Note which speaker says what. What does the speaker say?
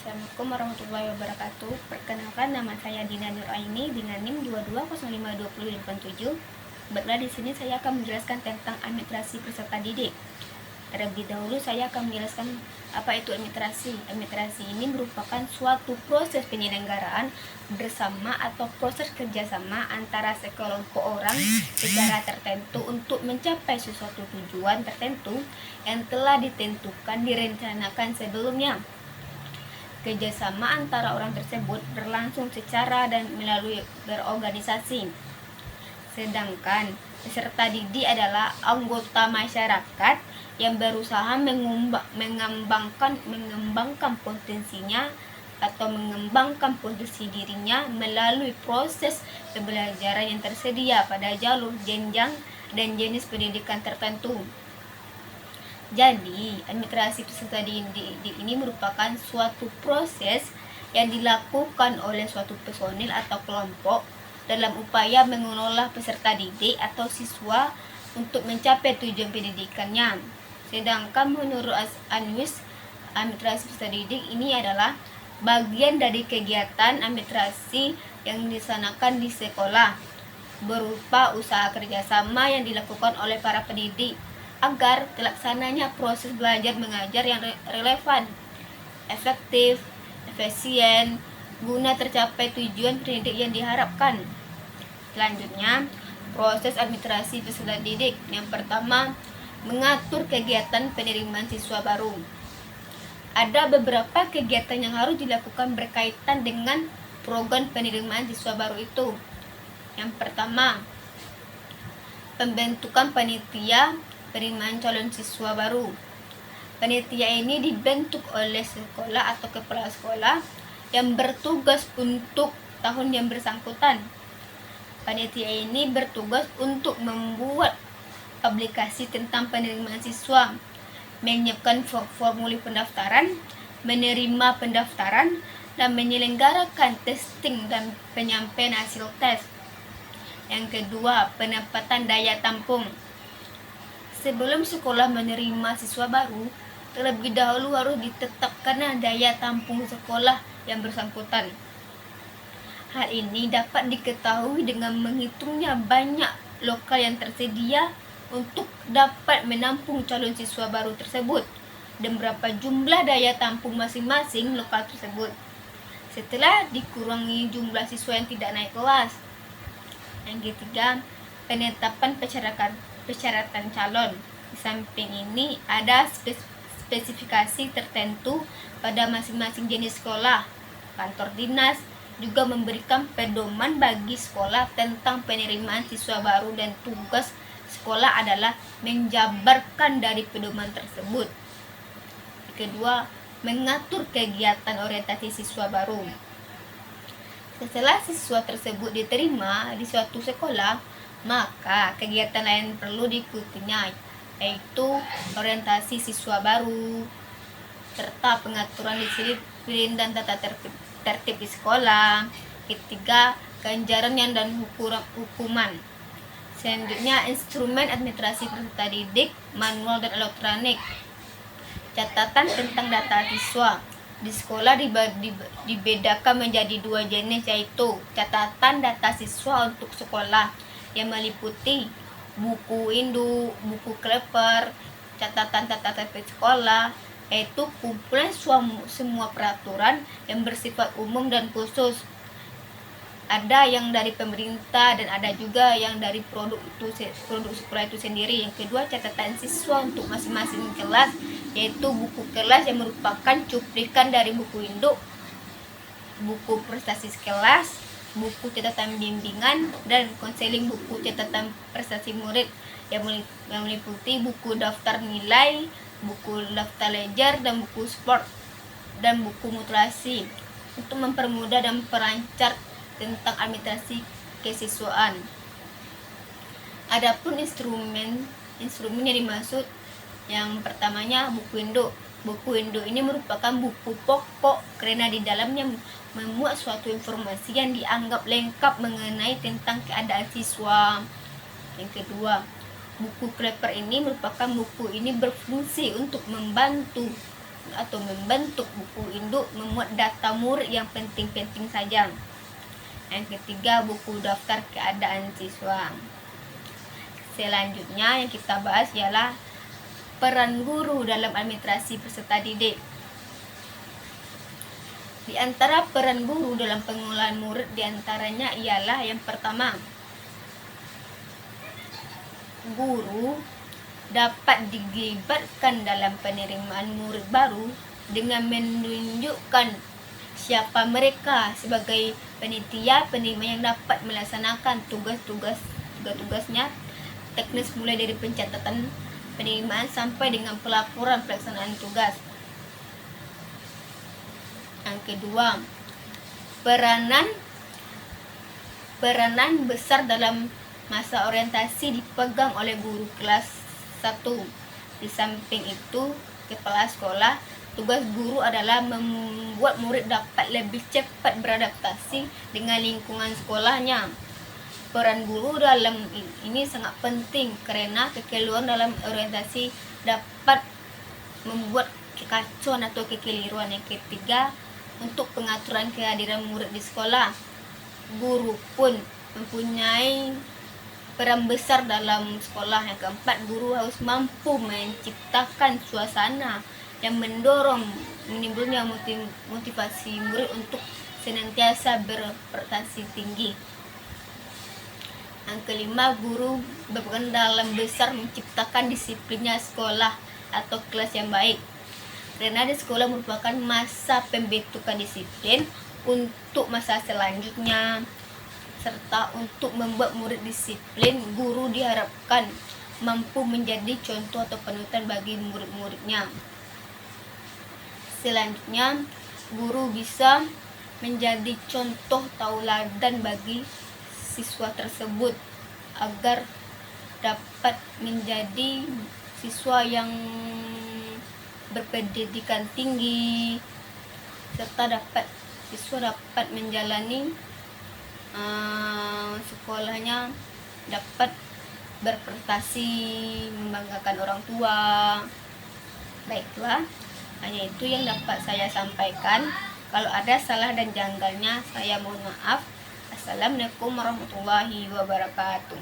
Speaker 1: Assalamualaikum warahmatullahi wabarakatuh. Perkenalkan, nama saya Dina Nuraini dengan NIM 22052087. Baiklah, di sini saya akan menjelaskan tentang administrasi peserta didik. Terlebih dahulu saya akan menjelaskan apa itu administrasi. Administrasi ini merupakan suatu proses penyelenggaraan bersama atau proses kerjasama antara sekelompok orang secara tertentu untuk mencapai sesuatu tujuan tertentu yang telah ditentukan direncanakan sebelumnya. Kerjasama antara orang tersebut berlangsung secara dan melalui berorganisasi. Sedangkan peserta didik adalah anggota masyarakat yang berusaha mengembangkan potensinya atau mengembangkan potensi dirinya melalui proses pembelajaran yang tersedia pada jalur, jenjang, dan jenis pendidikan tertentu. Jadi, administrasi peserta didik ini merupakan suatu proses yang dilakukan oleh suatu personil atau kelompok dalam upaya mengelola peserta didik atau siswa untuk mencapai tujuan pendidikannya. Sedangkan menurut Anwis, administrasi peserta didik ini adalah bagian dari kegiatan administrasi yang dilaksanakan di sekolah berupa usaha kerjasama yang dilakukan oleh para pendidik agar terlaksananya proses belajar mengajar yang relevan, efektif, efisien, guna tercapai tujuan pendidik yang diharapkan. Selanjutnya, proses administrasi peserta didik. Yang pertama, mengatur kegiatan penerimaan siswa baru. Ada beberapa kegiatan yang harus dilakukan berkaitan dengan program penerimaan siswa baru itu. Yang pertama, pembentukan panitia penerimaan calon siswa baru. Panitia ini dibentuk oleh sekolah atau kepala sekolah yang bertugas untuk tahun yang bersangkutan. Panitia ini bertugas untuk membuat publikasi tentang penerimaan siswa, menyiapkan formulir pendaftaran, menerima pendaftaran, dan menyelenggarakan testing dan penyampaian hasil tes. Yang kedua, penempatan daya tampung. Sebelum sekolah menerima siswa baru, terlebih dahulu harus ditetapkan daya tampung sekolah yang bersangkutan. Hal ini dapat diketahui dengan menghitungnya banyak lokal yang tersedia untuk dapat menampung calon siswa baru tersebut dan berapa jumlah daya tampung masing-masing lokal tersebut setelah dikurangi jumlah siswa yang tidak naik kelas. Yang ketiga, penetapan persyaratan calon. Di samping ini ada spesifikasi tertentu pada masing-masing jenis sekolah. Kantor dinas juga memberikan pedoman bagi sekolah tentang penerimaan siswa baru dan tugas sekolah adalah menjabarkan dari pedoman tersebut. Kedua, mengatur kegiatan orientasi siswa baru. Setelah siswa tersebut diterima di suatu sekolah, maka kegiatan lain perlu diikutinya, yaitu orientasi siswa baru, serta pengaturan disiplin dan tata tertib di sekolah. Ketiga, ganjaran dan hukuman. Selanjutnya, instrumen administrasi peserta didik, manual dan elektronik. Catatan tentang data siswa. Di sekolah dibedakan menjadi dua jenis, yaitu catatan data siswa untuk sekolah yang meliputi buku induk, buku kleper, catatan tata tertib sekolah, yaitu kumpulan semua peraturan yang bersifat umum dan khusus. Ada yang dari pemerintah dan ada juga yang dari produk sekolah itu sendiri. Yang kedua, catatan siswa untuk masing-masing kelas, yaitu buku kelas yang merupakan cuplikan dari buku induk, buku prestasi kelas, buku catatan bimbingan, dan konseling buku catatan prestasi murid yang meliputi buku daftar nilai, buku daftar ledger, dan buku sport, dan buku mutilasi untuk mempermudah dan memperlancar tentang administrasi kesiswaan. Adapun instrumen yang dimaksud, yang pertamanya buku induk. Buku induk ini merupakan buku pokok karena di dalamnya memuat suatu informasi yang dianggap lengkap mengenai tentang keadaan siswa. Yang kedua, buku kleper ini merupakan buku ini berfungsi untuk membantu atau membentuk buku induk, memuat data murid yang penting-penting saja. Yang ketiga, buku daftar keadaan siswa. Selanjutnya yang kita bahas ialah peran guru dalam administrasi peserta didik. Di antara peran guru dalam pengelolaan murid diantaranya ialah yang pertama, guru dapat dilibatkan dalam penerimaan murid baru dengan menunjukkan siapa mereka sebagai panitia penerima yang dapat melaksanakan tugas-tugasnya teknis mulai dari pencatatan penerimaan sampai dengan pelaporan pelaksanaan tugas. Yang kedua, peranan besar dalam masa orientasi dipegang oleh guru kelas 1. Di samping itu, kepala sekolah, tugas guru adalah membuat murid dapat lebih cepat beradaptasi dengan lingkungan sekolahnya. Peran guru dalam ini sangat penting karena kekeliruan dalam orientasi dapat membuat kekacauan atau kekeliruan. Yang ketiga, untuk pengaturan kehadiran murid di sekolah, guru pun mempunyai peran besar dalam sekolah. Yang keempat, guru harus mampu menciptakan suasana yang mendorong menimbulnya motivasi murid untuk senantiasa berprestasi tinggi. Yang kelima, guru berperan dalam besar menciptakan disiplinnya sekolah atau kelas yang baik. Karena di sekolah merupakan masa pembentukan disiplin untuk masa selanjutnya, serta untuk membuat murid disiplin, guru diharapkan mampu menjadi contoh atau panutan bagi murid-muridnya. Selanjutnya, guru bisa menjadi contoh tauladan bagi siswa tersebut agar dapat menjadi siswa yang berpendidikan tinggi, serta siswa dapat menjalani sekolahnya, dapat berprestasi, membanggakan orang tua. Baiklah, hanya itu yang dapat saya sampaikan. Kalau ada salah dan janggalnya, saya mohon maaf. Assalamualaikum warahmatullahi wabarakatuh.